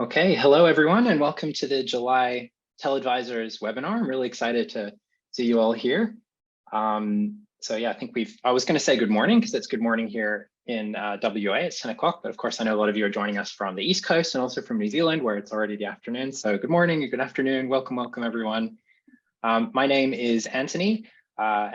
Okay, hello everyone, and welcome to the July TELedvisors webinar. I'm really excited to see you all here. So yeah, I was going to say good morning because it's good morning here in WA. It's 10 o'clock, but of course I know a lot of you are joining us from the East Coast and also from New Zealand where it's already the afternoon. So good morning and good afternoon. Welcome everyone. My name is Anthony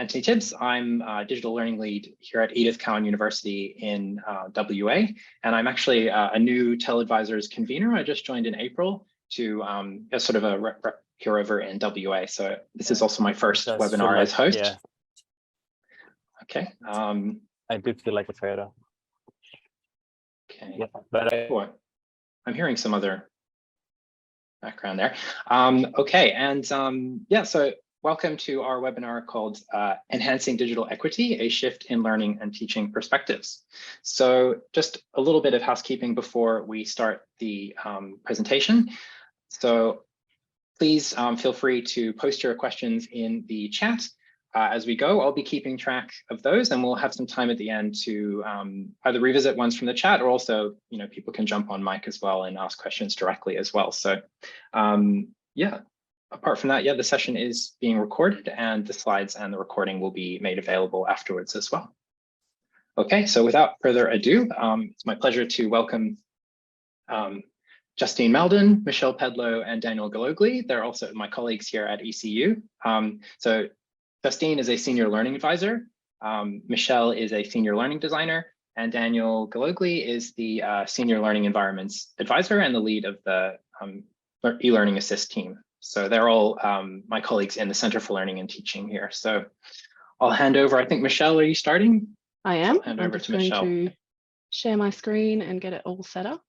Tibbs. I'm a digital learning lead here at Edith Cowan University in WA, and I'm actually a new TELedvisors convener. I just joined in April to as sort of a rep here over in WA. So this is also my first webinar as host. Yeah. Okay. I do feel like a traitor. Okay. Yeah, but I'm hearing some other background there. Okay, and yeah, so welcome to our webinar called Enhancing Digital Equity, a Shift in Learning and Teaching Perspectives. So just a little bit of housekeeping before we start the presentation. So please feel free to post your questions in the chat as we go. I'll be keeping track of those, and we'll have some time at the end to either revisit ones from the chat, or also, people can jump on mic as well and ask questions directly as well. So yeah, apart from that, yeah, the session is being recorded and the slides and the recording will be made available afterwards as well. Okay, so without further ado, it's my pleasure to welcome Justine Maldon, Michelle Pedlow, and Daniel Galogli. They're also my colleagues here at ECU. So Justine is a senior learning advisor, Michelle is a senior learning designer, and Daniel Galogli is the senior learning environments advisor and the lead of the e-learning assist team. So they're all my colleagues in the Center for Learning and Teaching here. So I'll hand over. I think, Michelle, are you starting? I am. I'll hand I'm over just to going Michelle. to share my screen and get it all set up.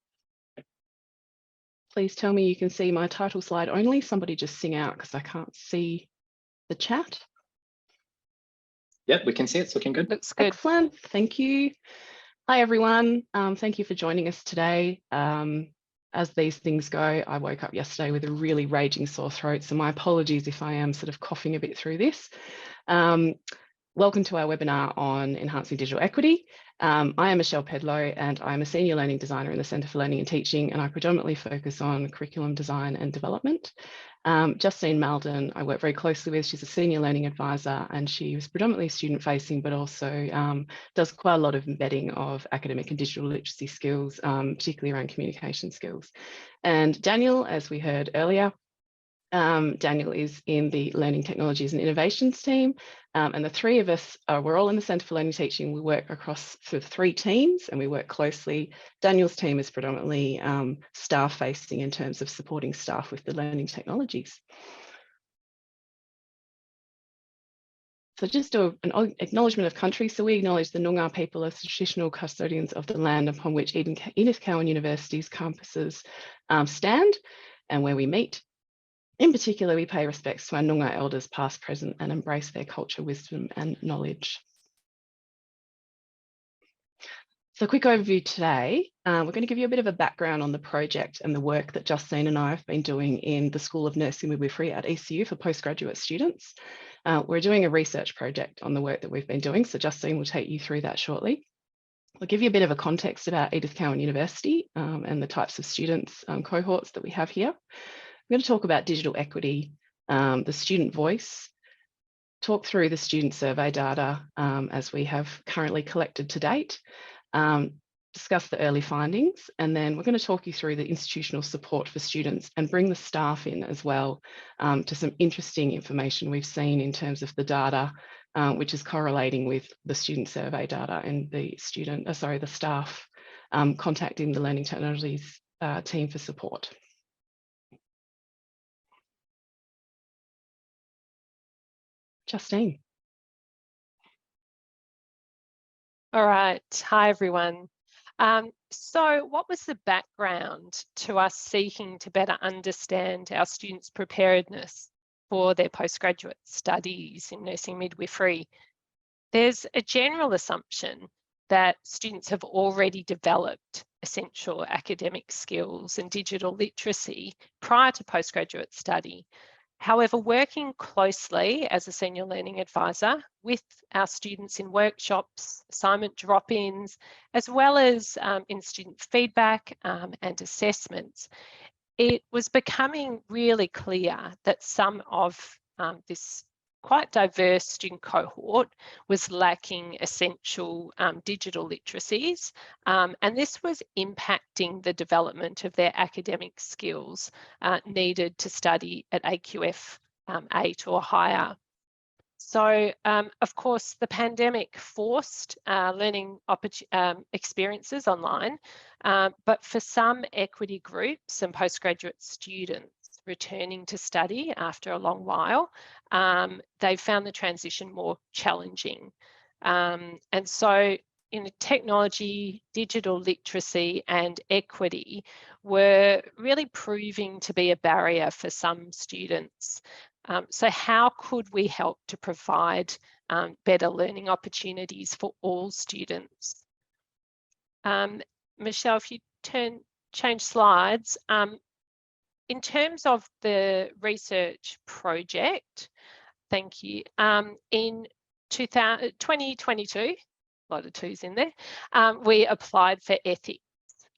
Please tell me you can see my title slide only. Somebody just sing out because I can't see the chat. Yep, we can see it's looking good. Looks good. Excellent. Thank you. Hi, everyone. Thank you for joining us today. As these things go, I woke up yesterday with a really raging sore throat, so my apologies if I am sort of coughing a bit through this. Welcome to our webinar on enhancing digital equity. I am Michelle Pedlow and I'm a senior learning designer in the Centre for Learning and Teaching, and I predominantly focus on curriculum design and development. Justine Maldon, I work very closely with. She's a senior learning advisor and she was predominantly student facing, but also does quite a lot of embedding of academic and digital literacy skills, particularly around communication skills. And Daniel, as we heard earlier, Daniel is in the Learning Technologies and Innovations team, and the three of us, we're all in the Centre for Learning and Teaching. We work across sort of 3 teams and we work closely. Daniel's team is predominantly staff facing in terms of supporting staff with the learning technologies. So just do an acknowledgement of country. So we acknowledge the Noongar people as traditional custodians of the land upon which Edith Cowan University's campuses stand and where we meet. In particular, we pay respects to our Noongar elders past, present, and embrace their culture, wisdom, and knowledge. So a quick overview today. We're going to give you a bit of a background on the project and the work that Justine and I have been doing in the School of Nursing Midwifery at ECU for postgraduate students. We're doing a research project on the work that we've been doing, so Justine will take you through that shortly. I'll give you a bit of a context about Edith Cowan University and the types of students cohorts that we have here. We're going to talk about digital equity, the student voice, talk through the student survey data as we have currently collected to date, discuss the early findings, and then we're going to talk you through the institutional support for students and bring the staff in as well to some interesting information we've seen in terms of the data, which is correlating with the student survey data and the staff contacting the Learning Technologies team for support. Justine. All right. Hi, everyone. So what was the background to us seeking to better understand our students' preparedness for their postgraduate studies in nursing midwifery? There's a general assumption that students have already developed essential academic skills and digital literacy prior to postgraduate study. However, working closely as a senior learning advisor with our students in workshops, assignment drop-ins, as well as in student feedback and assessments, it was becoming really clear that some of this quite diverse student cohort was lacking essential digital literacies, and this was impacting the development of their academic skills needed to study at AQF 8 or higher. So, of course, the pandemic forced learning experiences online, but for some equity groups and postgraduate students returning to study after a long while, they found the transition more challenging. And so, technology, digital literacy and equity were really proving to be a barrier for some students. So how could we help to provide better learning opportunities for all students? Michelle, if you change slides, in terms of the research project, thank you, in 2022, a lot of twos in there, we applied for ethics.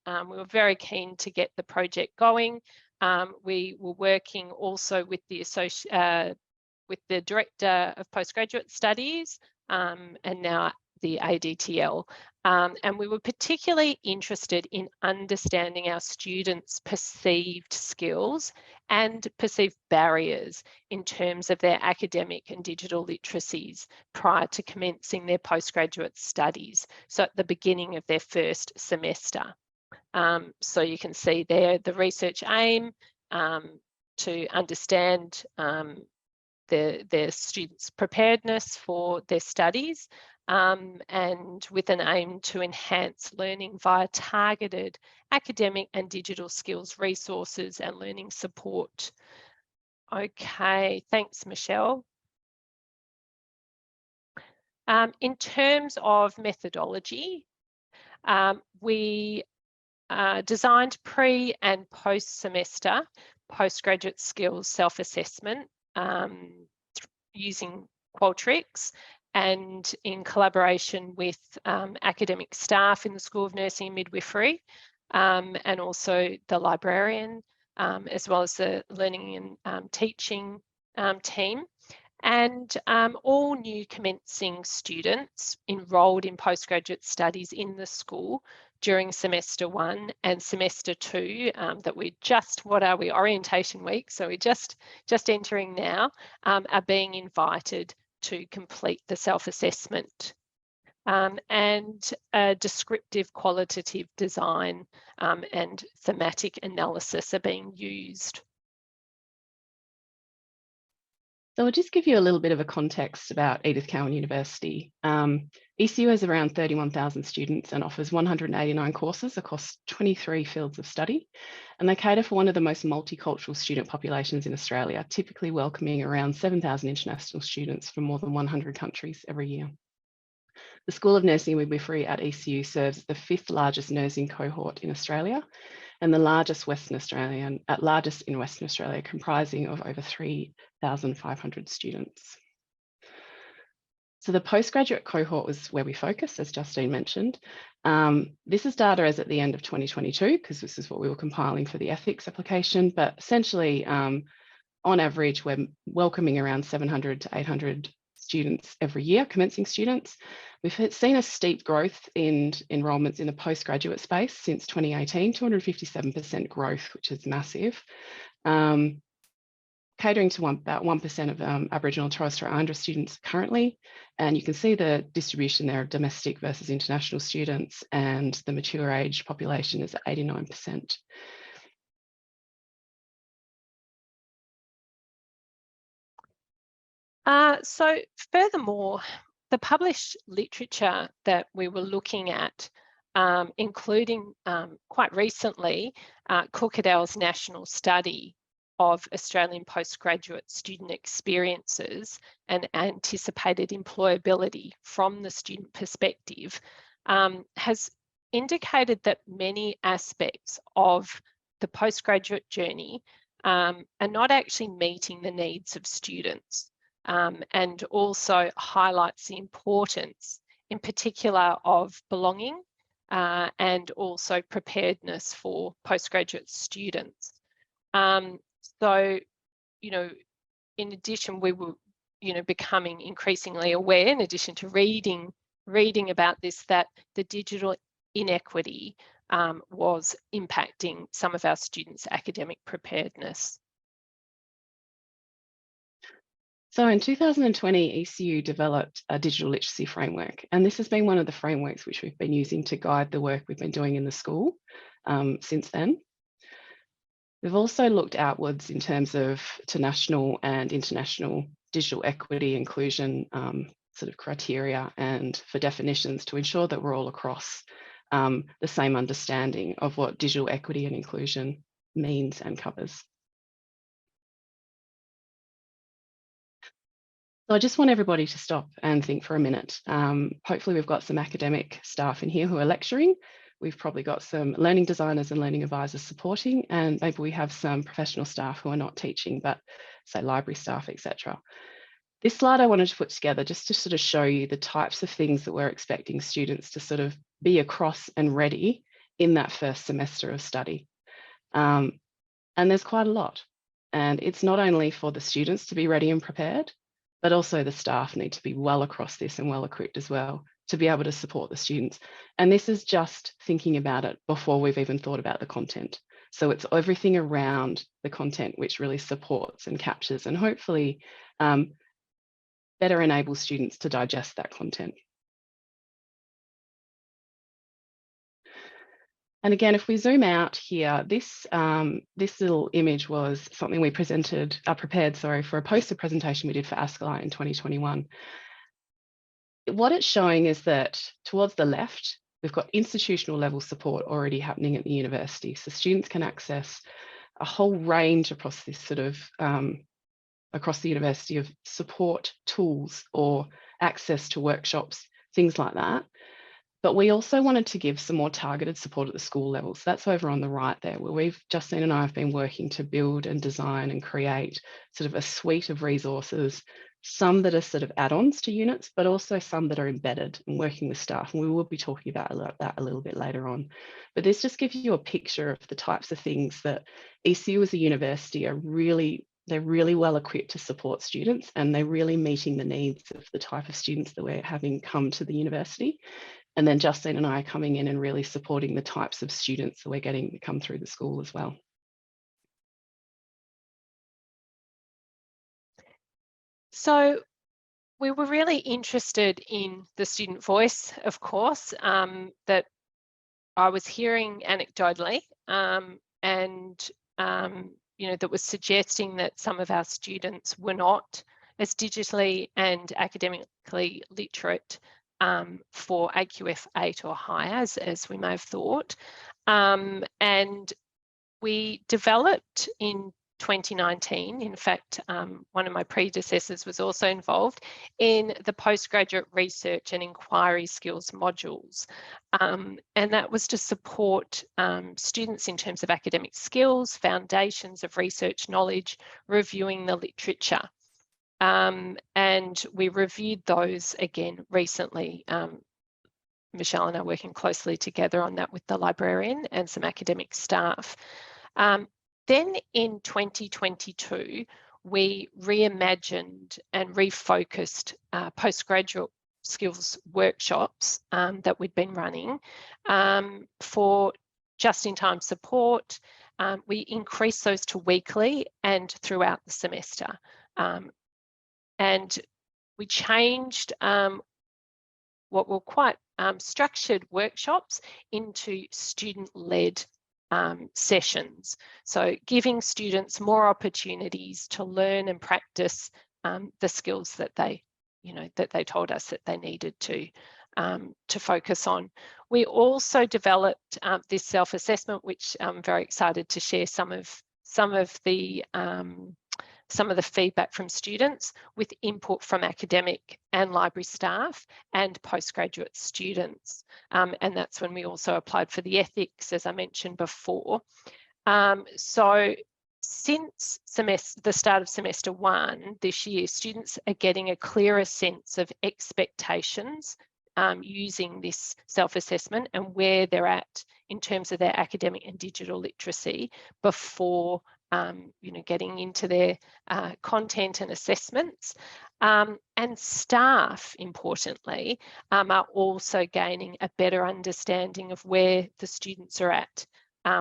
We were very keen to get the project going. We were working also with the Director of Postgraduate Studies and now the ADTL. And we were particularly interested in understanding our students' perceived skills and perceived barriers in terms of their academic and digital literacies prior to commencing their postgraduate studies, so at the beginning of their first semester. So you can see there the research aim to understand their students' preparedness for their studies, and with an aim to enhance learning via targeted academic and digital skills resources and learning support. Okay, thanks, Michelle. In terms of methodology, we designed pre and post semester postgraduate skills self-assessment using Qualtrics and in collaboration with academic staff in the School of Nursing and Midwifery, and also the librarian, as well as the learning and teaching team. And all new commencing students enrolled in postgraduate studies in the school during semester 1 and semester 2, that we just, orientation week, so we're just entering now, are being invited to complete the self-assessment. And descriptive qualitative design and thematic analysis are being used. So I'll just give you a little bit of a context about Edith Cowan University. ECU has around 31,000 students and offers 189 courses across 23 fields of study. And they cater for one of the most multicultural student populations in Australia, typically welcoming around 7,000 international students from more than 100 countries every year. The School of Nursing and Midwifery at ECU serves the 5th largest nursing cohort in Australia and the largest in Western Australia, comprising of over 3,500 students. So the postgraduate cohort was where we focused, as Justine mentioned. This is data as at the end of 2022, because this is what we were compiling for the ethics application, but essentially, on average, we're welcoming around 700 to 800 students every year, commencing students. We've seen a steep growth in enrolments in the postgraduate space since 2018, 257% growth, which is massive. Catering to about 1% of Aboriginal and Torres Strait Islander students currently. And you can see the distribution there of domestic versus international students, and the mature age population is at 89%. So furthermore, the published literature that we were looking at, including quite recently, Cookadell's national study of Australian postgraduate student experiences and anticipated employability from the student perspective, has indicated that many aspects of the postgraduate journey are not actually meeting the needs of students. And also highlights the importance, in particular, of belonging and also preparedness for postgraduate students. So, you know, in addition, we were, you know, becoming increasingly aware, in addition to reading about this, that the digital inequity was impacting some of our students' academic preparedness. So in 2020, ECU developed a digital literacy framework, and this has been one of the frameworks which we've been using to guide the work we've been doing in the school since then. We've also looked outwards in terms of to national and international digital equity inclusion sort of criteria and for definitions to ensure that we're all across the same understanding of what digital equity and inclusion means and covers. So I just want everybody to stop and think for a minute. Hopefully we've got some academic staff in here who are lecturing. We've probably got some learning designers and learning advisors supporting, and maybe we have some professional staff who are not teaching, but say library staff, etc. This slide I wanted to put together just to sort of show you the types of things that we're expecting students to sort of be across and ready in that first semester of study. And there's quite a lot. And it's not only for the students to be ready and prepared, but also the staff need to be well across this and well equipped as well to be able to support the students. And this is just thinking about it before we've even thought about the content. So it's everything around the content which really supports and captures and hopefully better enables students to digest that content. And again, if we zoom out here, this little image was something we prepared for a poster presentation we did for ASCALI in 2021. What it's showing is that towards the left, we've got institutional level support already happening at the university. So students can access a whole range across this sort of, across the university of support tools or access to workshops, things like that. But we also wanted to give some more targeted support at the school level. So that's over on the right there, where Justine and I have been working to build and design and create sort of a suite of resources, some that are sort of add-ons to units, but also some that are embedded and working with staff. And we will be talking about that a little bit later on. But this just gives you a picture of the types of things that ECU as a university they're really well equipped to support students, and they're really meeting the needs of the type of students that we're having come to the university. And then Justine and I are coming in and really supporting the types of students that we're getting to come through the school as well. So we were really interested in the student voice, of course, that I was hearing anecdotally you know, that was suggesting that some of our students were not as digitally and academically literate for AQF 8 or higher, as we may have thought. And we developed in 2019, in fact, one of my predecessors was also involved in the postgraduate research and inquiry skills modules. And that was to support students in terms of academic skills, foundations of research knowledge, reviewing the literature. And we reviewed those again recently. Michelle and I are working closely together on that with the librarian and some academic staff. Then in 2022, we reimagined and refocused postgraduate skills workshops that we'd been running for just-in-time support. We increased those to weekly and throughout the semester. And we changed what were quite structured workshops into student-led sessions. So giving students more opportunities to learn and practice the skills that they told us that they needed to focus on. We also developed this self-assessment, which I'm very excited to share some of the feedback from students with input from academic and library staff and postgraduate students. And that's when we also applied for the ethics, as I mentioned before. So since the start of semester 1 this year, students are getting a clearer sense of expectations using this self-assessment and where they're at in terms of their academic and digital literacy before getting into their content and assessments. And staff, importantly, are also gaining a better understanding of where the students are at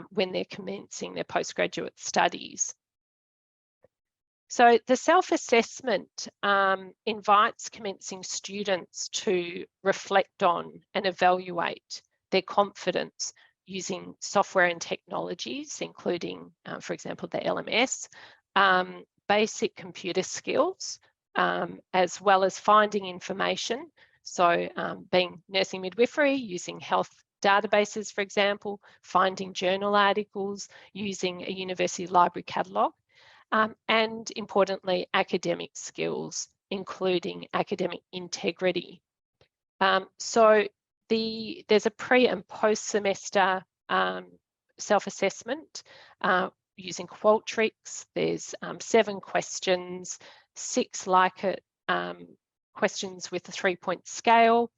when they're commencing their postgraduate studies. So the self-assessment invites commencing students to reflect on and evaluate their confidence using software and technologies, including, for example, the LMS, basic computer skills, as well as finding information. So being nursing midwifery, using health databases, for example, finding journal articles, using a university library catalogue, and importantly, academic skills, including academic integrity. So there's a pre and post semester self-assessment using Qualtrics. There's 7 questions, 6 like-it questions with a 3-point scale,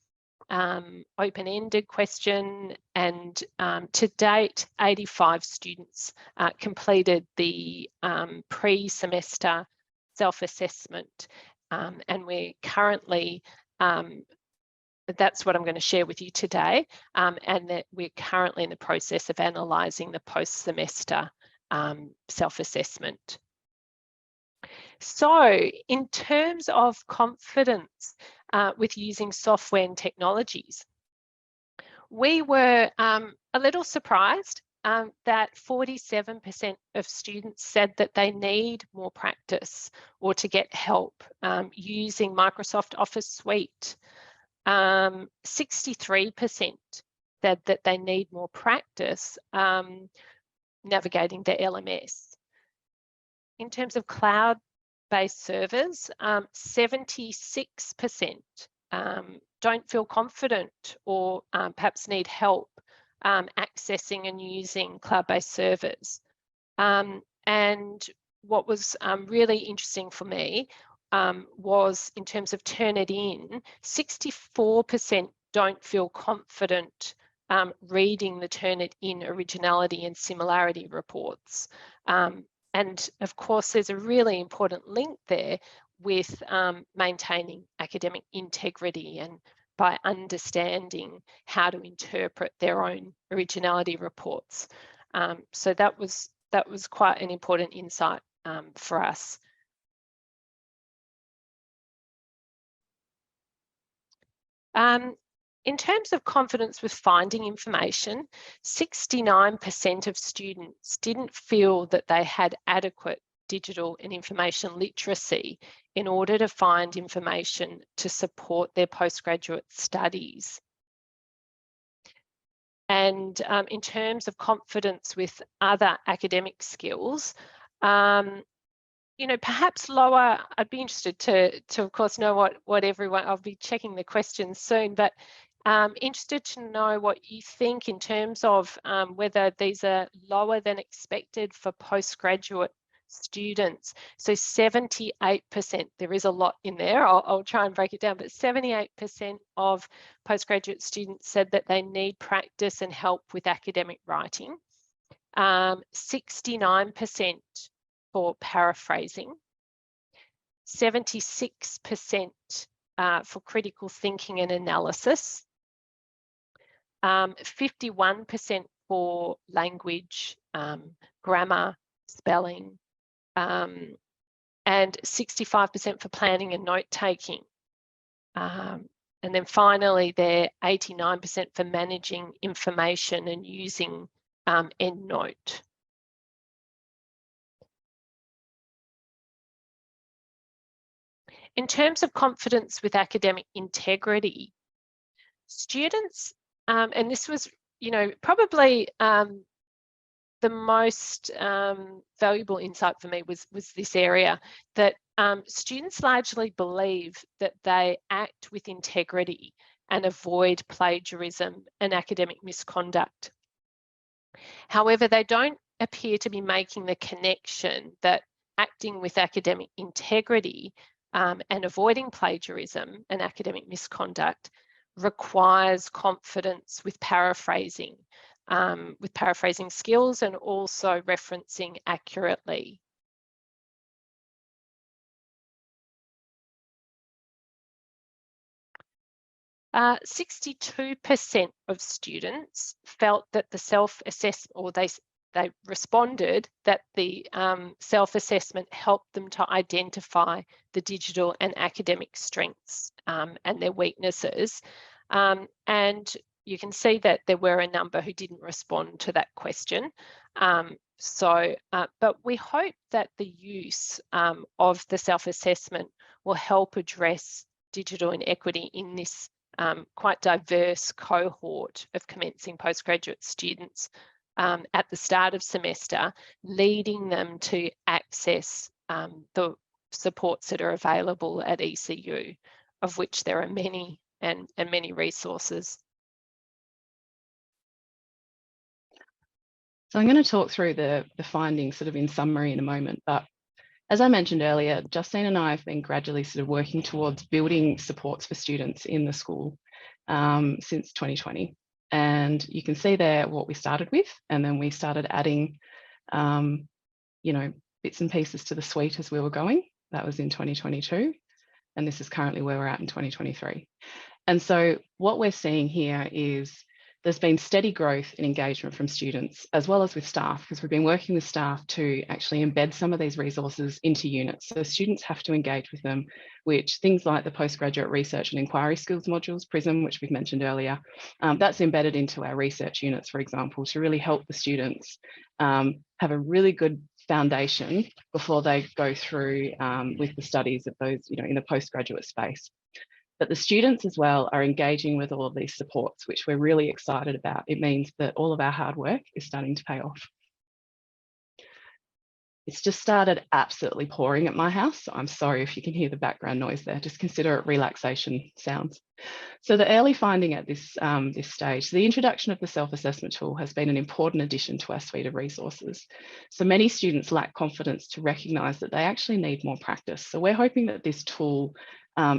open-ended question, and to date, 85 students completed the pre-semester self-assessment, and we're currently that's what I'm going to share with you today, and that we're currently in the process of analysing the post-semester self-assessment. So in terms of confidence with using software and technologies, we were a little surprised that 47% of students said that they need more practice or to get help using Microsoft Office Suite. 63% said that they need more practice navigating the LMS. In terms of cloud-based servers, 76% don't feel confident or perhaps need help accessing and using cloud-based servers. And what was really interesting for me was in terms of Turnitin, 64% don't feel confident reading the Turnitin originality and similarity reports. And of course, there's a really important link there with maintaining academic integrity and by understanding how to interpret their own originality reports. So that was quite an important insight for us. In terms of confidence with finding information, 69% of students didn't feel that they had adequate digital and information literacy in order to find information to support their postgraduate studies. And in terms of confidence with other academic skills, perhaps lower. I'd be interested to of course know what everyone, I'll be checking the questions soon, but interested to know what you think in terms of whether these are lower than expected for postgraduate students. So 78%, there is a lot in there, I'll try and break it down, but 78% of postgraduate students said that they need practice and help with academic writing. 69% for paraphrasing, 76% for critical thinking and analysis, 51% for language, grammar, spelling, and 65% for planning and note-taking. And then finally, they're 89% for managing information and using EndNote. In terms of confidence with academic integrity, students, and this was, probably the most valuable insight for me was this area, that students largely believe that they act with integrity and avoid plagiarism and academic misconduct. However, they don't appear to be making the connection that acting with academic integrity and avoiding plagiarism and academic misconduct requires confidence with paraphrasing with paraphrasing skills and also referencing accurately. Uh, 62% of students felt that the self-assessment, or they responded that the self-assessment helped them to identify the digital and academic strengths and their weaknesses. And you can see that there were a number who didn't respond to that question. But we hope that the use of the self-assessment will help address digital inequity in this quite diverse cohort of commencing postgraduate students at the start of semester, leading them to access the supports that are available at ECU, of which there are many and many resources. So I'm going to talk through the findings sort of in summary in a moment, but as I mentioned earlier, Justine and I have been gradually sort of working towards building supports for students in the school since 2020. And you can see there what we started with, and then we started adding, you know, bits and pieces to the suite as we were going. That was in 2022, and this is currently where we're at in 2023. And so what we're seeing here is there's been steady growth in engagement from students as well as with staff, because we've been working with staff to actually embed some of these resources into units. So students have to engage with them, which things like the postgraduate research and inquiry skills modules, PRISM, which we've mentioned earlier, that's embedded into our research units, for example, to really help the students have a really good foundation before they go through with the studies of those, you know, in the postgraduate space. But the students as well are engaging with all of these supports, which we're really excited about. It means that all of our hard work is starting to pay off. It's just started absolutely pouring at my house, so I'm sorry if you can hear the background noise there. Just consider it relaxation sounds. So the early finding at this stage, the introduction of the self-assessment tool has been an important addition to our suite of resources. So many students lack confidence to recognise that they actually need more practice. So we're hoping that this tool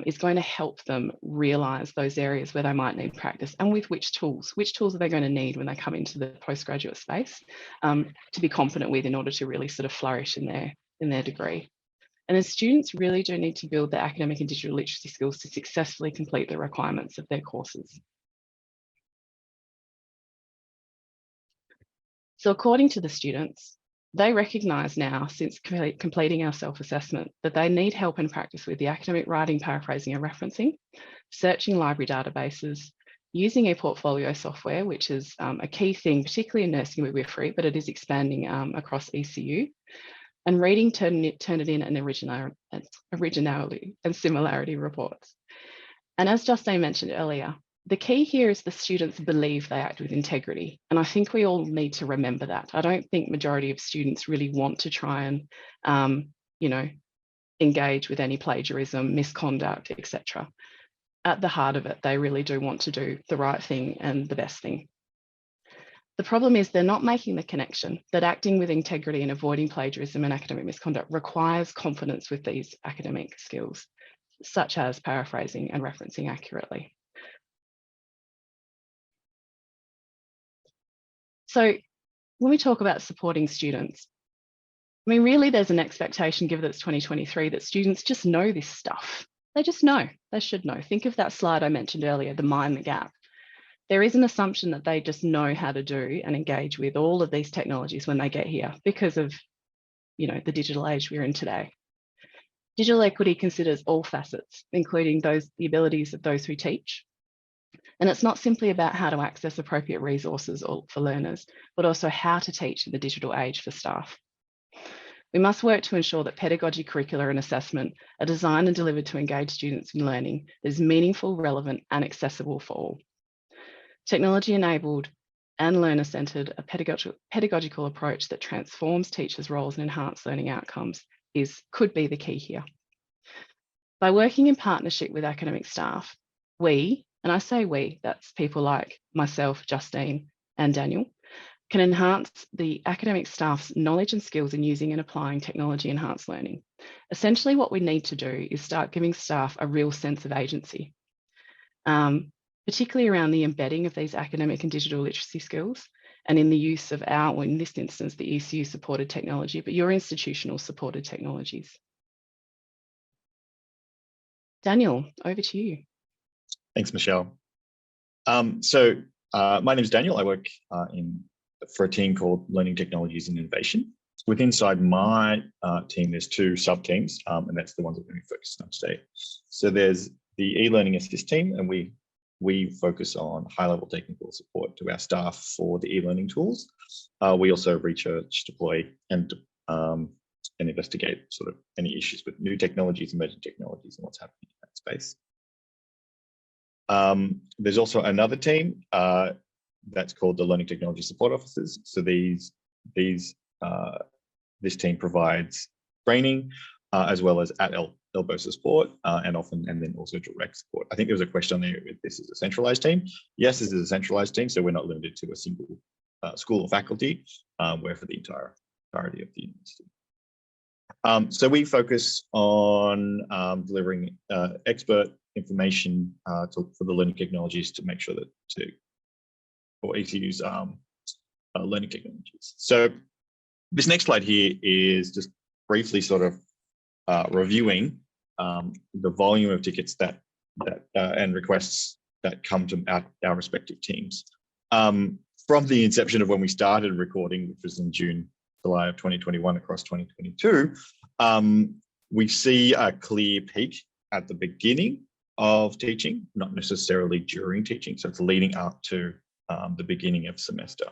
is going to help them realise those areas where they might need practice, and with which tools are they going to need when they come into the postgraduate space to be confident with in order to really sort of flourish in their degree. And the students really do need to build their academic and digital literacy skills to successfully complete the requirements of their courses. So according to the students, they recognise now, since completing our self-assessment, that they need help and practice with the academic writing, paraphrasing and referencing, searching library databases, using e-portfolio software, which is a key thing, particularly in nursing and midwifery, but it is expanding across ECU, and reading Turnitin and originality and similarity reports. And as Justine mentioned earlier, the key here is the students believe they act with integrity. And I think we all need to remember that. I don't think majority of students really want to try and, you know, engage with any plagiarism, misconduct, etc. At the heart of it, they really do want to do the right thing and the best thing. The problem is they're not making the connection that acting with integrity and avoiding plagiarism and academic misconduct requires confidence with these academic skills, such as paraphrasing and referencing accurately. So when we talk about supporting students, I mean, really there's an expectation, given that it's 2023, that students just know this stuff. They just know, they should know. Think of that slide I mentioned earlier, the mind the gap. There is an assumption that they just know how to do and engage with all of these technologies when they get here because of, you know, the digital age we're in today. Digital equity considers all facets, including the abilities of those who teach. And it's not simply about how to access appropriate resources for learners, but also how to teach in the digital age for staff. We must work to ensure that pedagogy, curricula and assessment are designed and delivered to engage students in learning that is meaningful, relevant and accessible for all. Technology-enabled and learner-centred, a pedagogical approach that transforms teachers' roles and enhance learning outcomes could be the key here. By working in partnership with academic staff, we, and I say we, that's people like myself, Justine and Daniel, can enhance the academic staff's knowledge and skills in using and applying technology-enhanced learning. Essentially, what we need to do is start giving staff a real sense of agency, particularly around the embedding of these academic and digital literacy skills, and in the use of our, well, in this instance, the ECU supported technology, but your institutional supported technologies. Daniel, over to you. Thanks, Michelle. My name is Daniel. I work for a team called Learning Technologies and Innovation. Inside my team, there's two sub-teams, and that's the ones that we're focused on today. So there's the e-learning assist team, and we focus on high-level technical support to our staff for the e-learning tools. We also research, deploy, and investigate sort of any issues with new technologies, emerging technologies, and what's happening in that space. There's also another team that's called the Learning Technology Support Officers. So this team provides training as well as elbow support and then also direct support. I think there was a question there if this is a centralized team. Yes, this is a centralized team, so we're not limited to a single school or faculty. We're for the entirety of the university. So we focus on delivering expert information for the learning technologies to make sure that for ECU's learning technologies. So this next slide here is just briefly sort of reviewing the volume of tickets and requests that come to our respective teams. From the inception of when we started recording, which was in July of 2021 across 2022, we see a clear peak at the beginning of teaching, not necessarily during teaching. So it's leading up to the beginning of semester.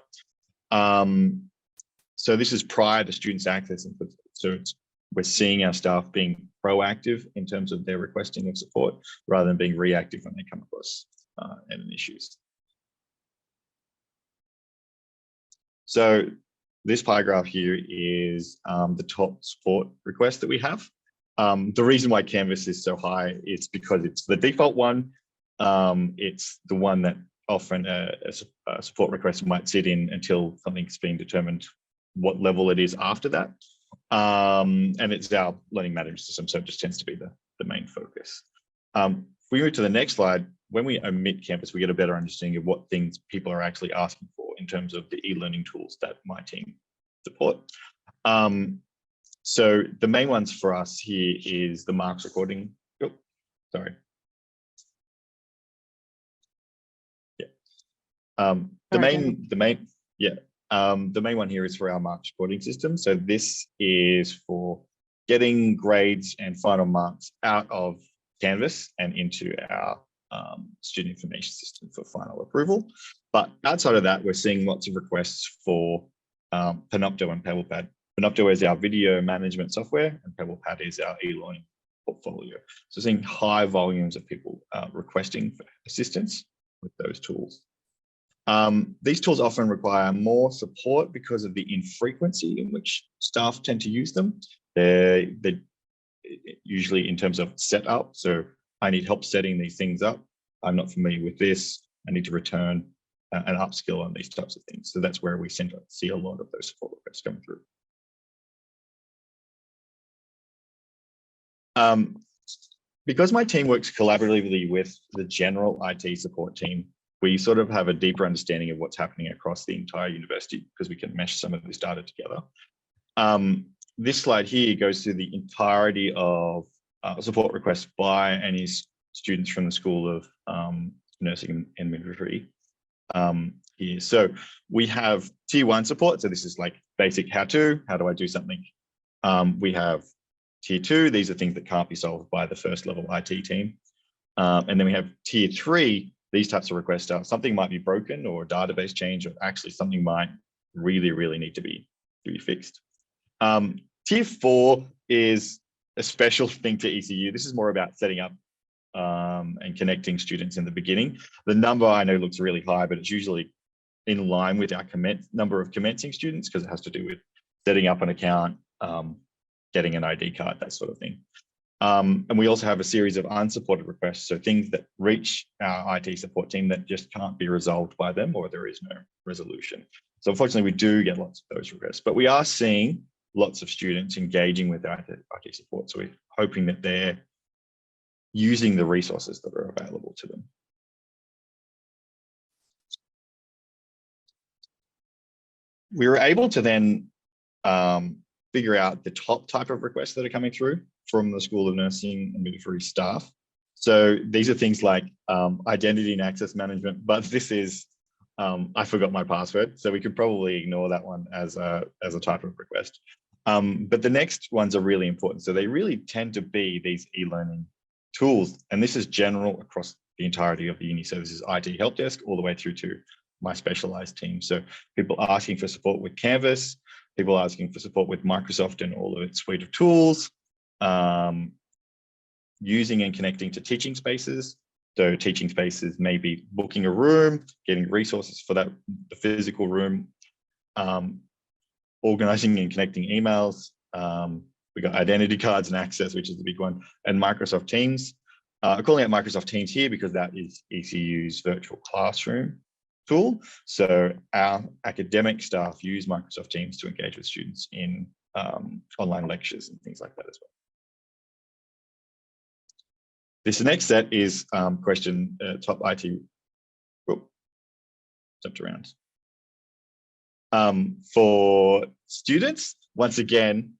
So this is prior to students accessing. So we're seeing our staff being proactive in terms of their requesting of support rather than being reactive when they come across any issues. So this pie graph here is the top support request that we have. The reason why Canvas is so high is because it's the default one. It's the one that often a support request might sit in until something's been determined what level it is after that. And it's our learning management system, so it just tends to be the main focus. If we move to the next slide, when we omit Canvas, we get a better understanding of what things people are actually asking for in terms of the e-learning tools that my team support. So the main ones for us here is the marks recording. Oh, sorry. Yeah. The main one here is for our marks recording system. So this is for getting grades and final marks out of Canvas and into our student information system for final approval. But outside of that, we're seeing lots of requests for Panopto and PebblePad. Panopto is our video management software, and PebblePad is our e-learning portfolio. So seeing high volumes of people requesting for assistance with those tools. These tools often require more support because of the infrequency in which staff tend to use them. They're usually in terms of setup. So I need help setting these things up. I'm not familiar with this. I need to return an upskill on these types of things. So that's where we see a lot of those support requests coming through. Because my team works collaboratively with the general IT support team, we sort of have a deeper understanding of what's happening across the entire university because we can mesh some of this data together. This slide here goes through the entirety of support requests by any students from the School of Nursing and Midwifery here. So we have tier 1 support. So this is like basic how do I do something? We have tier 2, these are things that can't be solved by the first level IT team. And then we have tier 3, these types of requests are something might be broken or a database change, or actually something might really need to be fixed. Tier 4 is a special thing to ECU. This is more about setting up and connecting students in the beginning. The number I know looks really high, but it's usually in line with our number of commencing students because it has to do with setting up an account, getting an ID card, that sort of thing. And we also have a series of unsupported requests, so things that reach our IT support team that just can't be resolved by them or there is no resolution. So unfortunately, we do get lots of those requests, but we are seeing lots of students engaging with our IT support. So we're hoping that they're using the resources that are available to them. we were able to then figure out the top type of requests that are coming through from the School of Nursing and Midwifery staff. So these are things like identity and access management, but this is, I forgot my password. So we could probably ignore that one as a type of request. But the next ones are really important. So they really tend to be these e-learning tools. And this is general across the entirety of the uni. So this is IT help desk all the way through to my specialized team. So people asking for support with Canvas, people asking for support with Microsoft and all of its suite of tools, using and connecting to teaching spaces. So teaching spaces may be booking a room, getting resources for that, the physical room, organizing and connecting emails. We got identity cards and access, which is the big one, and Microsoft Teams. I'm calling out Microsoft Teams here because that is ECU's virtual classroom tool. So our academic staff use Microsoft Teams to engage with students in online lectures and things like that as well. This next set is question top IT. Jumped around. For students, once again,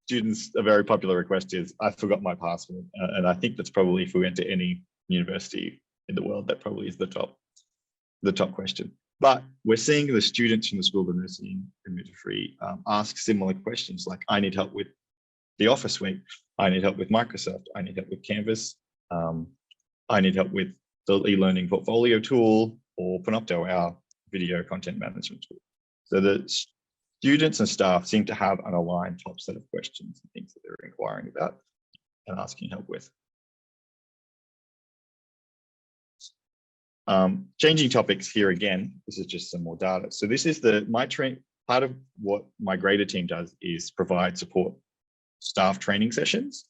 students, a very popular request is, I forgot my password. And I think that's probably, if we went to any university in the world, that probably is the top question. But we're seeing the students from the School of Nursing and Midwifery ask similar questions like, I need help with the Office suite. I need help with Microsoft. I need help with Canvas. I need help with the e-learning portfolio tool or Panopto, our video content management tool. So the students and staff seem to have an aligned top set of questions and things that they're inquiring about and asking help with. Changing topics here again, this is just some more data. So this is part of what my grader team does is provide support staff training sessions.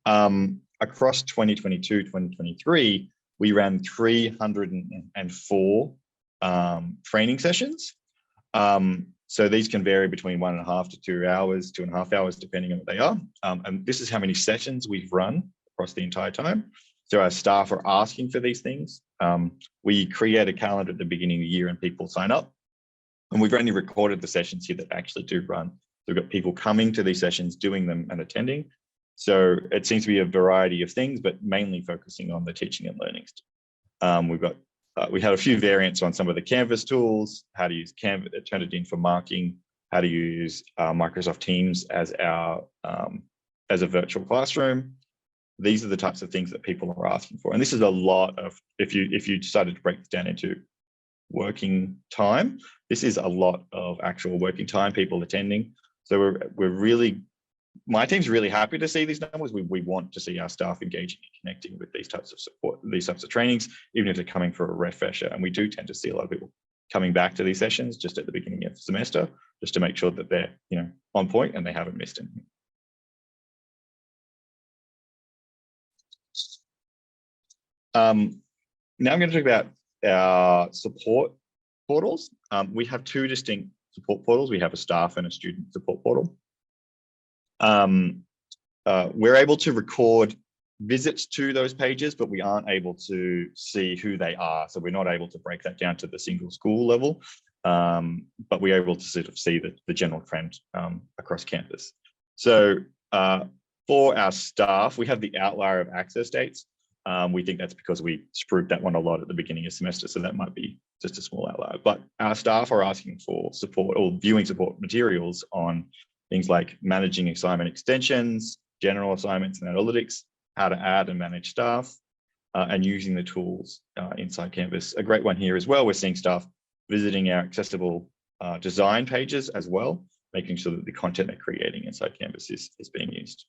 Across 2022, 2023, we ran 304 training sessions. So these can vary between 1.5 to 2 hours, 2.5 hours, depending on what they are. And this is how many sessions we've run across the entire time. So our staff are asking for these things. We create a calendar at the beginning of the year and people sign up. And we've only recorded the sessions here that actually do run. So we've got people coming to these sessions, doing them and attending. So it seems to be a variety of things, but mainly focusing on the teaching and learning. We had a few variants on some of the Canvas tools, how to use Canvas, turn it in for marking, how to use Microsoft Teams as a virtual classroom. These are the types of things that people are asking for. And this is a lot of, if you decided to break this down into working time, this is a lot of actual working time, people attending. So we're really, my team's really happy to see these numbers. We want to see our staff engaging and connecting with these types of support, these types of trainings, even if they're coming for a refresher. And we do tend to see a lot of people coming back to these sessions just at the beginning of the semester, just to make sure that they're on point and they haven't missed anything. Now I'm going to talk about our support portals. We have two distinct support portals. We have a staff and a student support portal. We're able to record visits to those pages, but we aren't able to see who they are. So we're not able to break that down to the single school level, but we're able to sort of see the general trend across campus. So for our staff, we have the outlier of access dates. We think that's because we spruiked that one a lot at the beginning of semester, so that might be just a small outlier. But our staff are asking for support or viewing support materials on things like managing assignment extensions, general assignments and analytics, how to add and manage staff, and using the tools inside Canvas. A great one here as well, we're seeing staff visiting our accessible design pages as well, making sure that the content they're creating inside Canvas is being used.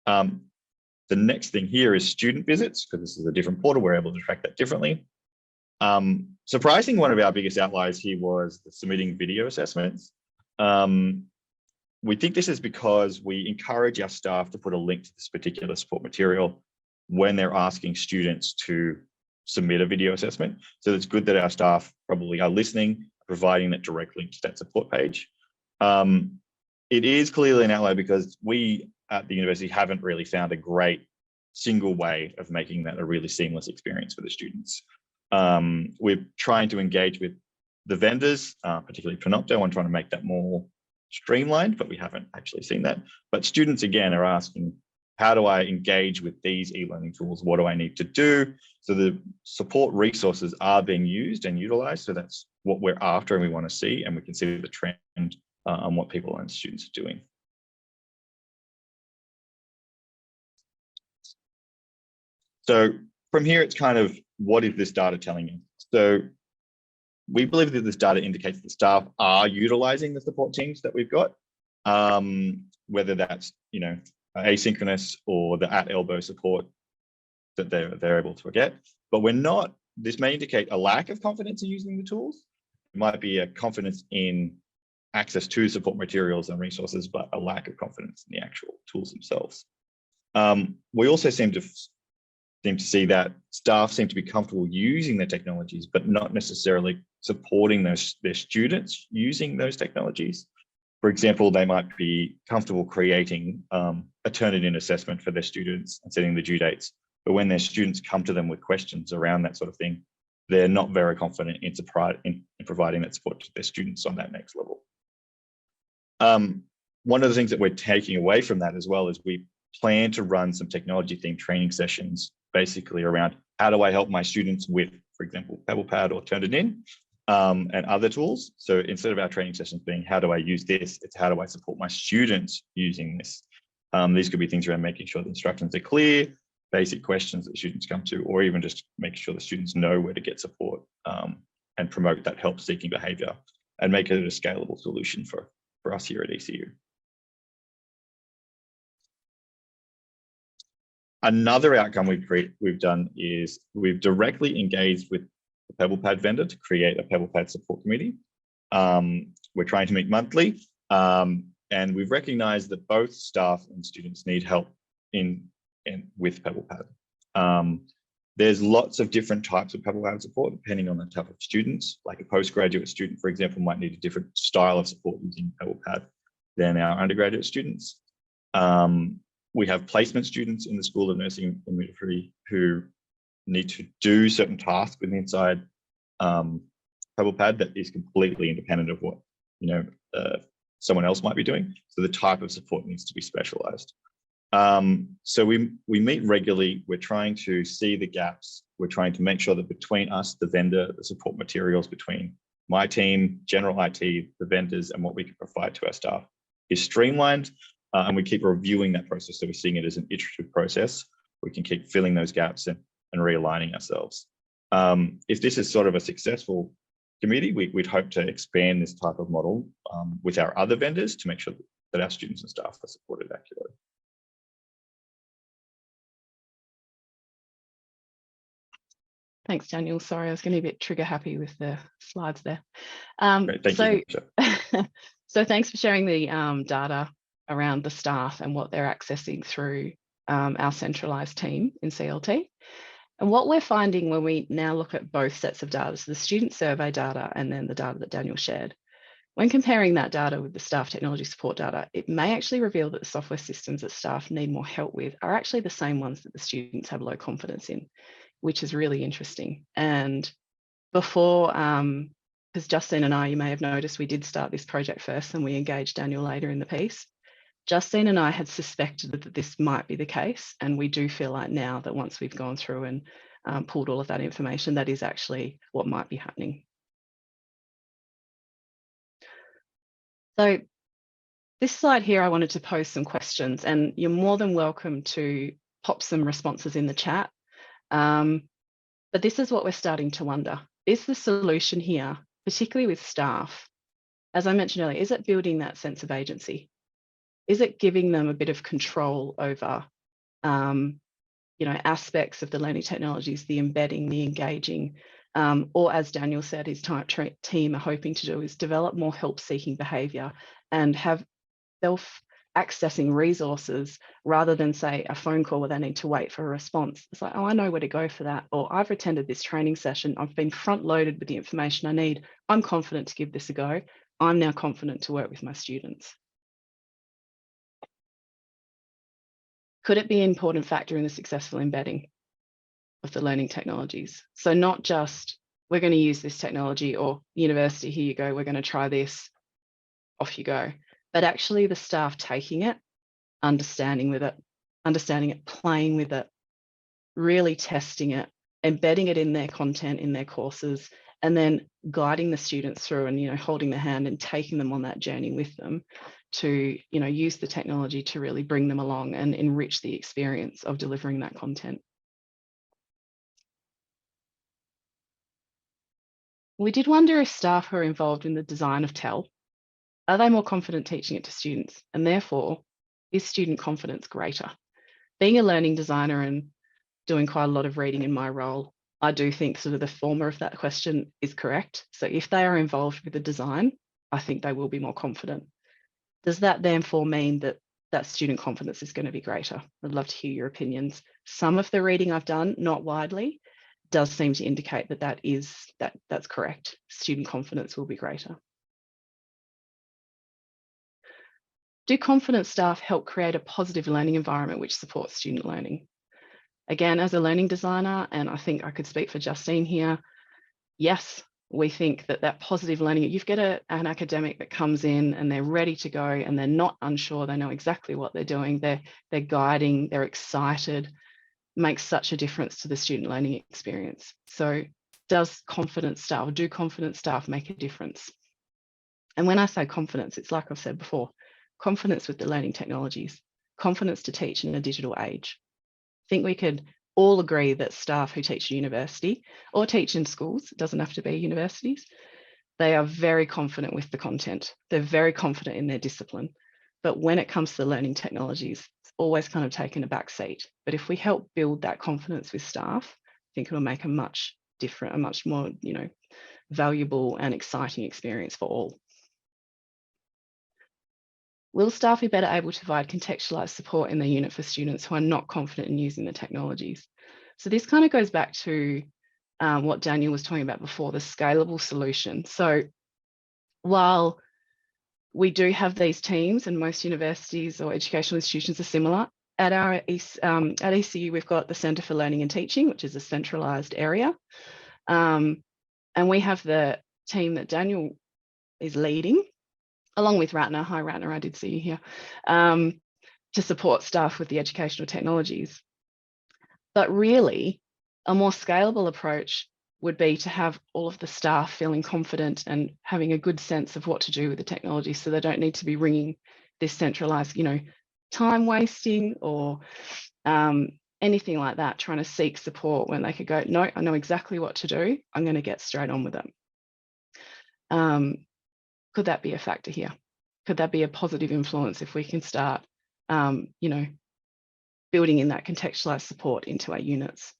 The next thing here is student visits, because this is a different portal, we're able to track that differently. Surprising, one of our biggest outliers here was the submitting video assessments. We think this is because we encourage our staff to put a link to this particular support material when they're asking students to submit a video assessment. So it's good that our staff probably are listening, providing that direct link to that support page. It is clearly an outlier because we at the university haven't really found a great single way of making that a really seamless experience for the students. We're trying to engage with The vendors, particularly Panopto, I'm trying to make that more streamlined, but we haven't actually seen that. But students, again, are asking, how do I engage with these e-learning tools? What do I need to do? So the support resources are being used and utilized. So that's what we're after and we want to see. And we can see the trend on what people and students are doing. So from here, it's kind of, what is this data telling you? So we believe that this data indicates that staff are utilizing the support teams that we've got, whether that's, asynchronous or the at-elbow support that they're able to get. But we're not, this may indicate a lack of confidence in using the tools. It might be a confidence in access to support materials and resources, but a lack of confidence in the actual tools themselves. We also seem to see that staff seem to be comfortable using the technologies, but not necessarily supporting their students using those technologies. For example, they might be comfortable creating a Turnitin assessment for their students and setting the due dates. But when their students come to them with questions around that sort of thing, they're not very confident in providing that support to their students on that next level. One of the things that we're taking away from that as well is we plan to run some technology themed training sessions, basically around how do I help my students with, for example, PebblePad or Turnitin and other tools. So instead of our training sessions being how do I use this, it's how do I support my students using this. These could be things around making sure the instructions are clear, basic questions that students come to, or even just making sure the students know where to get support and promote that help-seeking behavior and make it a scalable solution for us here at ECU. Another outcome we've done is we've directly engaged with the PebblePad vendor to create a PebblePad support committee. We're trying to meet monthly, and we've recognized that both staff and students need help with PebblePad. There's lots of different types of PebblePad support depending on the type of students. Like a postgraduate student, for example, might need a different style of support using PebblePad than our undergraduate students. We have placement students in the School of Nursing and Midwifery who need to do certain tasks within inside PebblePad that is completely independent of what someone else might be doing. So the type of support needs to be specialized. So we meet regularly. We're trying to see the gaps. We're trying to make sure that between us, the vendor, the support materials between my team, general IT, the vendors, and what we can provide to our staff is streamlined. And we keep reviewing that process. So we're seeing it as an iterative process. We can keep filling those gaps and realigning ourselves. If this is sort of a successful committee, we'd hope to expand this type of model with our other vendors to make sure that our students and staff are supported accurately. Thanks, Daniel. Sorry, I was getting a bit trigger happy with the slides there. Great, thank you. So thanks for sharing the data around the staff and what they're accessing through our centralized team in CLT. And what we're finding when we now look at both sets of data, so the student survey data and then the data that Daniel shared, when comparing that data with the staff technology support data, it may actually reveal that the software systems that staff need more help with are actually the same ones that the students have low confidence in, which is really interesting. And before, because Justine and I, you may have noticed, we did start this project first and we engaged Daniel later in the piece. Justine and I had suspected that this might be the case, and we do feel like now that once we've gone through and pulled all of that information, that is actually what might be happening. So this slide here, I wanted to pose some questions, and you're more than welcome to pop some responses in the chat. But this is what we're starting to wonder. Is the solution here, particularly with staff, as I mentioned earlier, is it building that sense of agency? Is it giving them a bit of control over, aspects of the learning technologies, the embedding, the engaging, or as Daniel said, his team are hoping to do is develop more help-seeking behaviour and have self-accessing resources rather than, say, a phone call where they need to wait for a response. It's like, oh, I know where to go for that, or I've attended this training session, I've been front-loaded with the information I need, I'm confident to give this a go, I'm now confident to work with my students. Could it be an important factor in the successful embedding of the learning technologies? So not just we're going to use this technology, or university, here you go, we're going to try this, off you go. But actually the staff taking it, understanding it, playing with it, really testing it, embedding it in their content, in their courses, and then guiding the students through and, holding their hand and taking them on that journey with them to, use the technology to really bring them along and enrich the experience of delivering that content. We did wonder if staff who are involved in the design of TEL, are they more confident teaching it to students? And therefore, is student confidence greater? Being a learning designer and doing quite a lot of reading in my role, I do think sort of the former of that question is correct. So if they are involved with the design, I think they will be more confident. Does that therefore mean that that student confidence is going to be greater? I'd love to hear your opinions. Some of the reading I've done, not widely, does seem to indicate that that's correct. Student confidence will be greater. Do confident staff help create a positive learning environment which supports student learning? Again, as a learning designer, and I think I could speak for Justine here, yes, we think that positive learning, you've got an academic that comes in and they're ready to go and they're not unsure, they know exactly what they're doing, they're guiding, they're excited, makes such a difference to the student learning experience. So do confident staff make a difference? And when I say confidence, it's like I've said before, confidence with the learning technologies, confidence to teach in a digital age. I think we could all agree that staff who teach at university or teach in schools, it doesn't have to be universities, they are very confident with the content. They're very confident in their discipline. But when it comes to the learning technologies, it's always kind of taken a back seat. But if we help build that confidence with staff, I think it'll make a much more, valuable and exciting experience for all. Will staff be better able to provide contextualized support in their unit for students who are not confident in using the technologies? So this kind of goes back to what Daniel was talking about before, the scalable solution. So while we do have these teams, and most universities or educational institutions are similar, at ECU, we've got the Centre for Learning and Teaching, which is a centralised area. And we have the team that Daniel is leading, along with Ratner. Hi, Ratner, I did see you here, to support staff with the educational technologies. But really, a more scalable approach would be to have all of the staff feeling confident and having a good sense of what to do with the technology, so they don't need to be ringing this centralized, time wasting or anything like that, trying to seek support when they could go, no, I know exactly what to do. I'm going to get straight on with it. Could that be a factor here? Could that be a positive influence if we can start, building in that contextualized support into our units?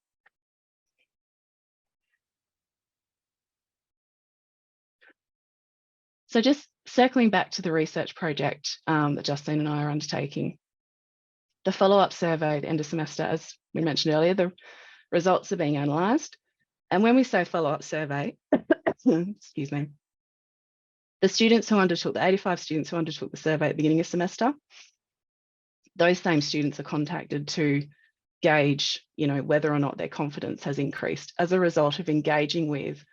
So just circling back to the research project that Justine and I are undertaking, the follow-up survey, the end of semester, as we mentioned earlier, the results are being analysed. And when we say follow-up survey, excuse me, the students who undertook, the 85 students who undertook the survey at the beginning of semester, those same students are contacted to gauge, whether or not their confidence has increased as a result of engaging with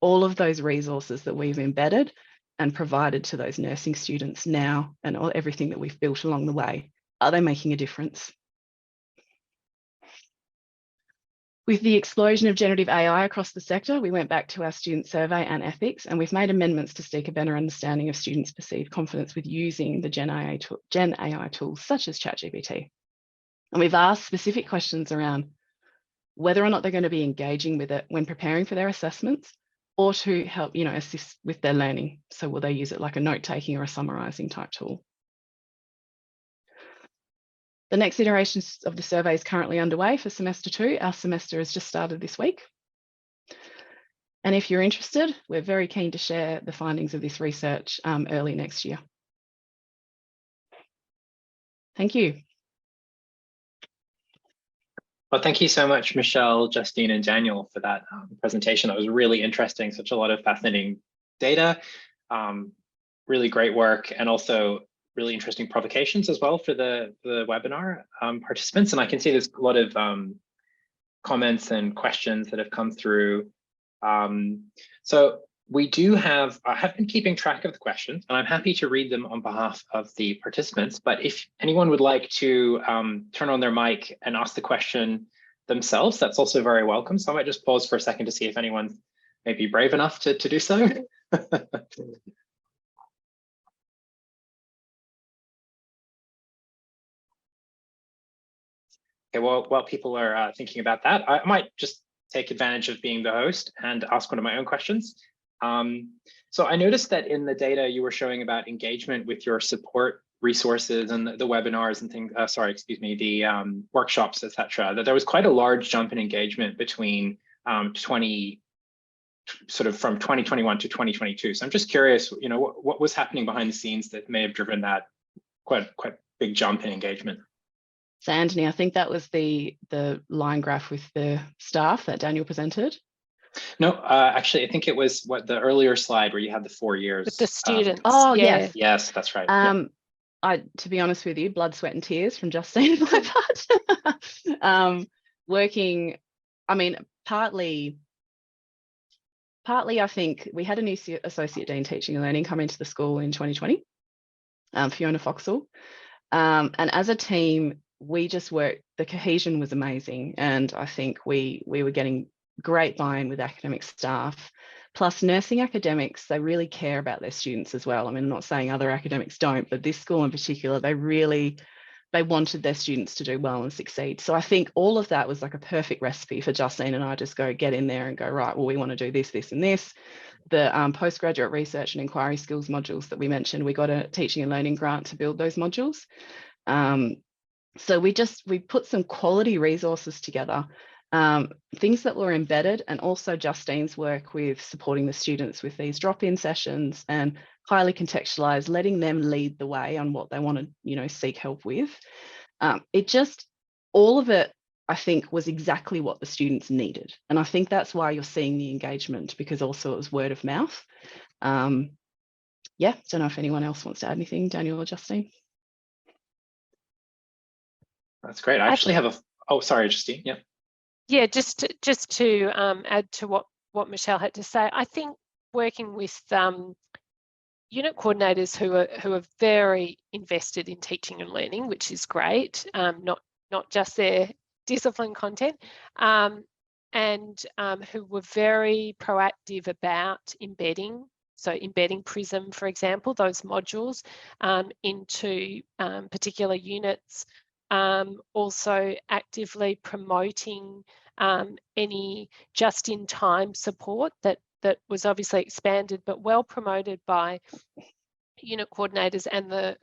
all of those resources that we've embedded and provided to those nursing students now, and everything that we've built along the way. Are they making a difference? With the explosion of generative AI across the sector, we went back to our student survey and ethics, and we've made amendments to seek a better understanding of students' perceived confidence with using the Gen AI tools such as ChatGPT. And we've asked specific questions around whether or not they're going to be engaging with it when preparing for their assessments, or to help, assist with their learning. So will they use it like a note-taking or a summarising type tool? The next iteration of the survey is currently underway for semester 2. Our semester has just started this week. And if you're interested, we're very keen to share the findings of this research early next year. Thank you. Well, thank you so much, Michelle, Justine, and Daniel, for that presentation. That was really interesting. Such a lot of fascinating data, really great work, and also really interesting provocations as well for the webinar participants. And I can see there's a lot of comments and questions that have come through So we do have, I have been keeping track of the questions, and I'm happy to read them on behalf of the participants. But if anyone would like to turn on their mic and ask the question themselves, that's also very welcome. So I might just pause for a second to see if anyone may be brave enough to do so. Okay, well, while people are thinking about that, I might just take advantage of being the host and ask one of my own questions. So I noticed that in the data you were showing about engagement with your support resources and the webinars and things, the workshops, etc., that there was quite a large jump in engagement between from 2021 to 2022. So I'm just curious, what was happening behind the scenes that may have driven that quite big jump in engagement? So Anthony, I think that was the line graph with the staff that Daniel presented. No, actually, I think it was the earlier slide where you had the 4 years. With the students. Oh, yeah. yes. Yes, that's right. To be honest with you, blood, sweat and tears from Justine and my part. Working, I mean, partly I think we had a new Associate Dean Teaching and Learning come into the school in 2020, Fiona Foxall. And as a team, we just worked, the cohesion was amazing. And I think we were getting great buy-in with academic staff, plus nursing academics, they really care about their students as well. I mean, I'm not saying other academics don't, but this school in particular, they wanted their students to do well and succeed. So I think all of that was like a perfect recipe for Justine and I just get in there and go, right, well, we want to do this, this and this. The postgraduate research and inquiry skills modules that we mentioned, we got a teaching and learning grant to build those modules. So we put some quality resources together, things that were embedded, and also Justine's work with supporting the students with these drop-in sessions and highly contextualized, letting them lead the way on what they want to, seek help with. All of it, I think, was exactly what the students needed. And I think that's why you're seeing the engagement, because also it was word of mouth. Don't know if anyone else wants to add anything, Daniel or Justine. That's great. I actually have sorry, Justine. Yeah. Yeah, just to add to what Michelle had to say, I think working with unit coordinators who are very invested in teaching and learning, which is great, not just their discipline content, and who were very proactive about embedding PRISM, for example, those modules into particular units. Also actively promoting any just-in-time support that was obviously expanded but well promoted by unit coordinators and the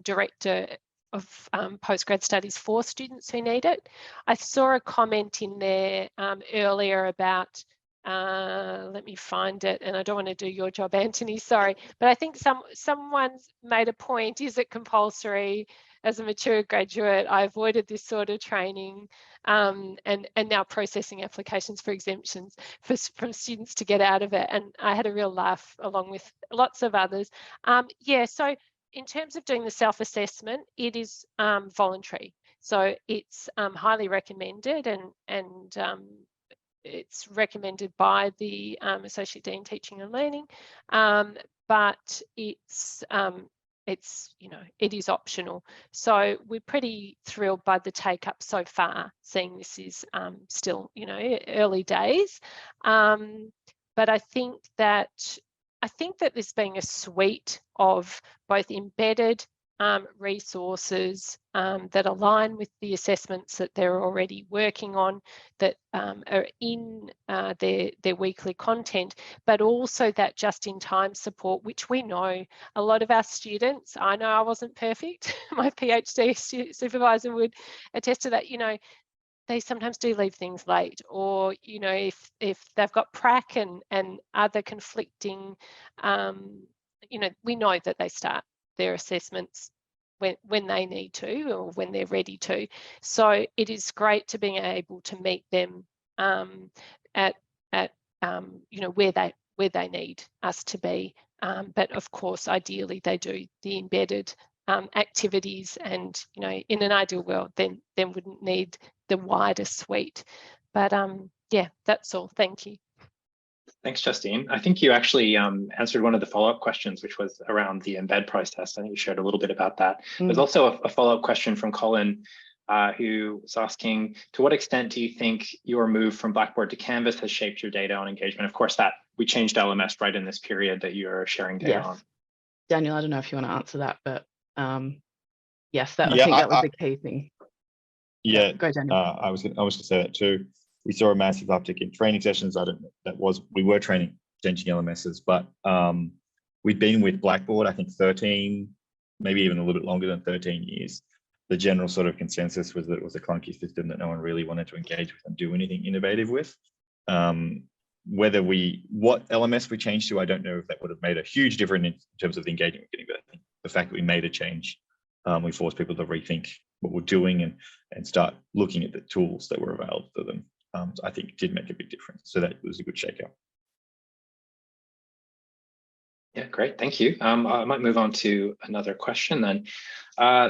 director of postgrad studies for students who need it. I saw a comment in there earlier about, let me find it, and I don't want to do your job, Anthony, sorry, but I think someone made a point, is it compulsory? As a mature graduate, I avoided this sort of training and now processing applications for exemptions from students to get out of it. And I had a real laugh along with lots of others. So in terms of doing the self-assessment, it is voluntary. So it's highly recommended and it's recommended by the Associate Dean Teaching and Learning, but it is optional. So we're pretty thrilled by the take up so far, seeing this is still, early days. But I think that this being a suite of both embedded resources that align with the assessments that they're already working on, that are in their weekly content, but also that just-in-time support, which we know a lot of our students, I know I wasn't perfect, my PhD supervisor would attest to that, they sometimes do leave things late, or if they've got prac and other conflicting, we know that they start their assessments when they need to or when they're ready to. So it is great to be able to meet them at where they need us to be. But of course, ideally they do the embedded activities, and in an ideal world then wouldn't need the wider suite. But that's all. Thank you. Thanks, Justine. I think you actually answered one of the follow-up questions, which was around the embed process. I think you shared a little bit about that. There's also a follow-up question from Colin, who was asking, to what extent do you think your move from Blackboard to Canvas has shaped your data on engagement? Of course, that we changed LMS right in this period that you're sharing data on. Daniel, I don't know if you want to answer that, but yes, I think that was the key thing. Yeah, go Daniel. I was going to say that too. We saw a massive uptick in training sessions. We were changing LMSs, but we'd been with Blackboard, I think 13, maybe even a little bit longer than 13 years. The general sort of consensus was that it was a clunky system that no one really wanted to engage with and do anything innovative with. What LMS we changed to, I don't know if that would have made a huge difference in terms of the engagement we're getting, but the fact that we made a change, we forced people to rethink what we're doing and start looking at the tools that were available to them. So I think it did make a big difference. So that was a good shakeout. Yeah, great. Thank you. I might move on to another question then.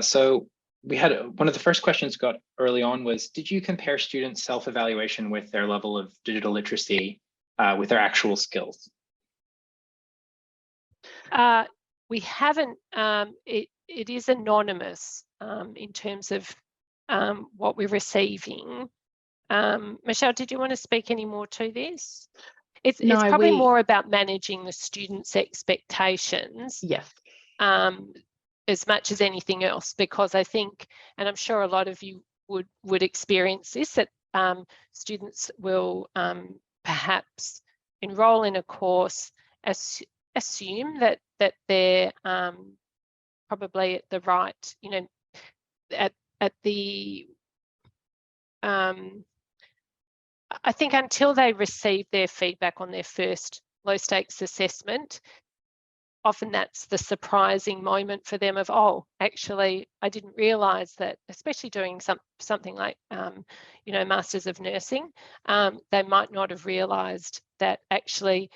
So we had one of the first questions got early on was, did you compare students' self-evaluation with their level of digital literacy with their actual skills? We haven't. It is anonymous in terms of what we're receiving. Michelle, did you want to speak any more to this? It's probably more about managing the students' expectations. Yes. As much as anything else, because I think, and I'm sure a lot of you would experience this, that students will perhaps enroll in a course, assume that they're probably at the right, at the I think until they receive their feedback on their first low stakes assessment, often that's the surprising moment for them of, oh, actually, I didn't realise that, especially doing something like, Masters of Nursing, they might not have realised that actually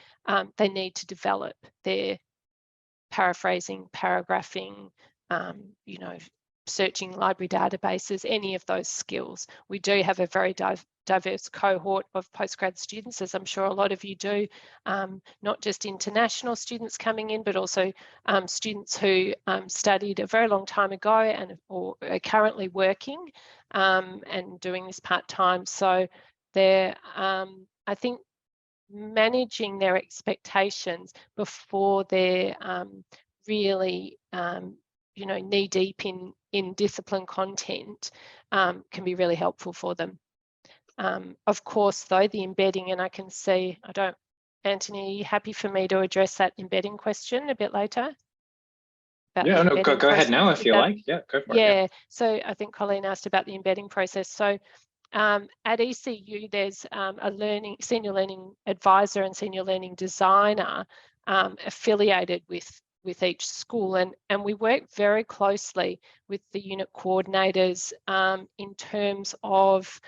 they need to develop their paraphrasing, paragraphing, searching library databases, any of those skills. We do have a very diverse cohort of postgrad students, as I'm sure a lot of you do, not just international students coming in, but also students who studied a very long time ago or are currently working and doing this part-time. So they're, I think, managing their expectations before they're really knee deep in discipline content can be really helpful for them. Of course, though, the embedding, and I can see, Anthony, are you happy for me to address that embedding question a bit later? Yeah, no, go ahead now if you like. Yeah, go for it. Yeah, so I think Colleen asked about the embedding process. So at ECU, there's a senior learning advisor and senior learning designer affiliated with each school, and we work very closely with the unit coordinators in terms of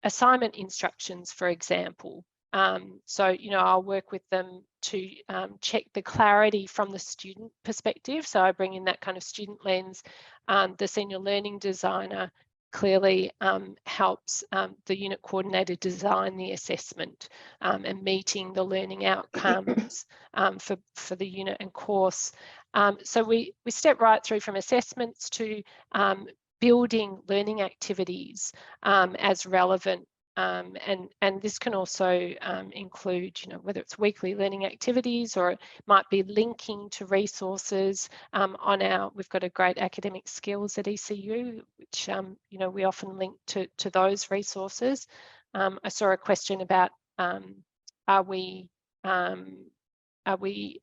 assignment instructions, for example. So, I'll work with them to check the clarity from the student perspective. So I bring in that kind of student lens. The senior learning designer clearly helps the unit coordinator design the assessment and meeting the learning outcomes for the unit and course. So we step right through from assessments to building learning activities as relevant. And this can also include, whether it's weekly learning activities or it might be linking to resources we've got a great academic skills at ECU, which, we often link to those resources. I saw a question about, are we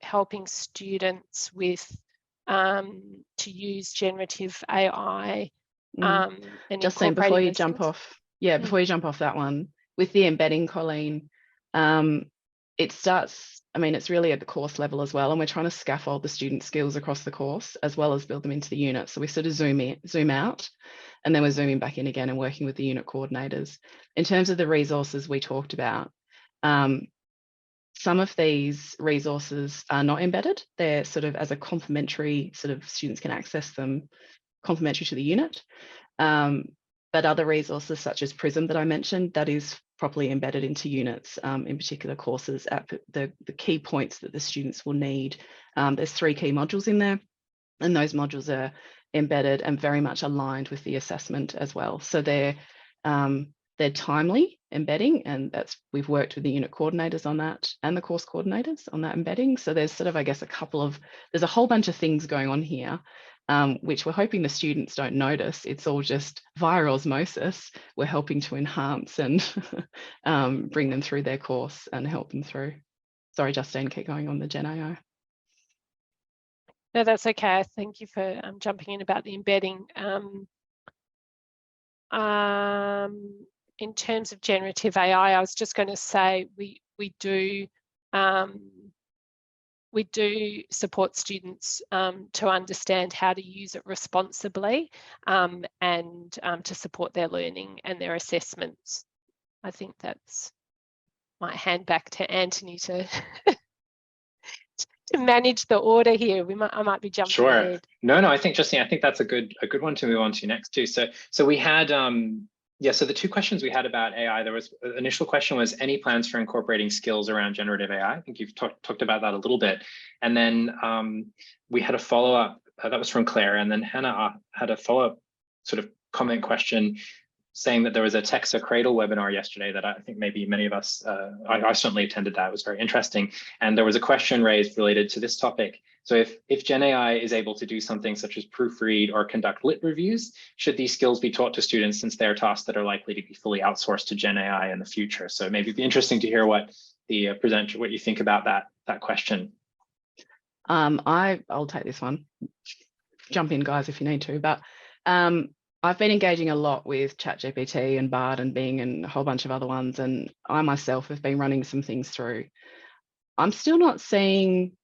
helping students with to use generative AI? And Justine, before you jump off. Yeah, before you jump off that one, with the embedding, Colleen, it starts, it's really at the course level as well, and we're trying to scaffold the student skills across the course as well as build them into the unit. So we sort of zoom out, and then we're zooming back in again and working with the unit coordinators. In terms of the resources we talked about, some of these resources are not embedded. They're sort of as a complementary, students can access them complementary to the unit. But other resources such as Prism that I mentioned, that is properly embedded into units, in particular courses at the key points that the students will need. There's 3 key modules in there, and those modules are embedded and very much aligned with the assessment as well. So they're timely embedding, and we've worked with the unit coordinators on that and the course coordinators on that embedding. So there's sort of, I guess, there's a whole bunch of things going on here, which we're hoping the students don't notice. It's all just via osmosis. We're helping to enhance and bring them through their course and help them through. Sorry, Justine, keep going on the Gen AI. No, that's okay. Thank you for jumping in about the embedding. In terms of generative AI, I was just going to say we do support students to understand how to use it responsibly and to support their learning and their assessments. I think that's, might hand back to Anthony to to manage the order here. I might be jumping ahead. No, I think, Justine, I think that's a good one to move on to next too. So we had so the 2 questions we had about AI, there was initial question was any plans for incorporating skills around generative AI? I think you've talked about that a little bit. And then we had a follow-up that was from Claire, and then Hannah had a follow-up sort of comment question saying that there was a Texa Cradle webinar yesterday that I think maybe many of us, I certainly attended that. It was very interesting. And there was a question raised related to this topic. So if Gen AI is able to do something such as proofread or conduct lit reviews, should these skills be taught to students since they're tasks that are likely to be fully outsourced to Gen AI in the future? So maybe it'd be interesting to hear what the presenter, what you think about that question. I'll take this one. Jump in, guys, if you need to. But I've been engaging a lot with ChatGPT and Bard and Bing and a whole bunch of other ones, and I myself have been running some things through. I'm still not seeing,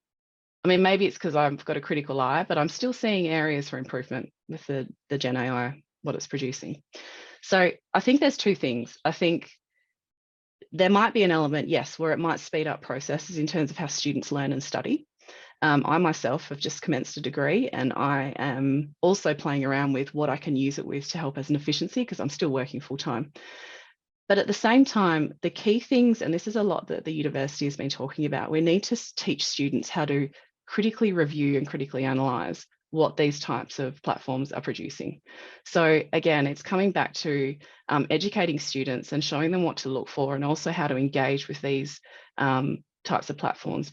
I mean, maybe it's because I've got a critical eye, but I'm still seeing areas for improvement with the Gen AI, what it's producing. So I think there's 2 things. I think there might be an element, yes, where it might speed up processes in terms of how students learn and study. I myself have just commenced a degree, and I am also playing around with what I can use it with to help as an efficiency, because I'm still working full time. But at the same time, the key things, and this is a lot that the university has been talking about, we need to teach students how to critically review and critically analyze what these types of platforms are producing. So again, it's coming back to educating students and showing them what to look for, and also how to engage with these types of platforms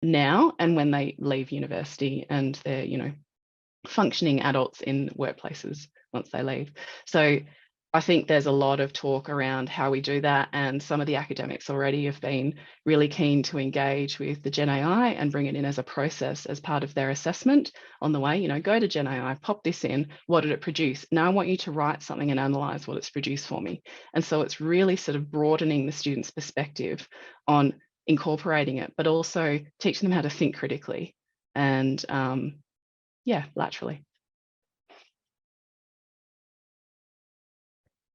now and when they leave university and they're, functioning adults in workplaces once they leave. So I think there's a lot of talk around how we do that, and some of the academics already have been really keen to engage with the Gen AI and bring it in as a process as part of their assessment on the way. Go to Gen AI, pop this in, what did it produce? Now I want you to write something and analyze what it's produced for me. And so it's really sort of broadening the student's perspective on incorporating it, but also teaching them how to think critically and laterally.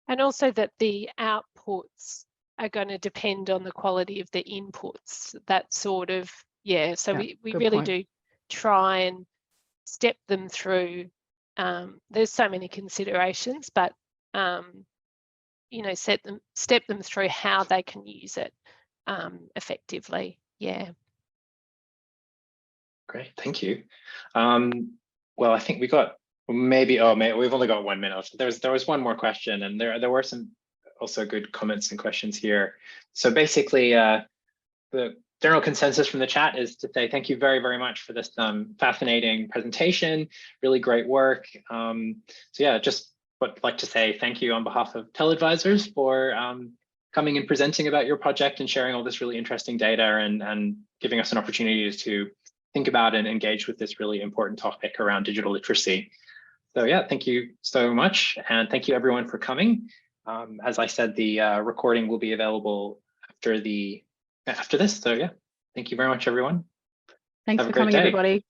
And also that the outputs are going to depend on the quality of the inputs. That sort of, so we really do try and step them through. There's so many considerations, but step them through how they can use it effectively. Great, thank you. Well, I think we got maybe we've only got 1 minute. There was one more question, and there were some also good comments and questions here. So basically, the general consensus from the chat is to say thank you very, very much for this fascinating presentation. Really great work. Just would like to say thank you on behalf of TELedvisors for coming and presenting about your project and sharing all this really interesting data and giving us an opportunity to think about and engage with this really important topic around digital literacy. So thank you so much, and thank you everyone for coming. As I said, the recording will be available after this. So thank you very much, everyone. Thanks for coming, everybody.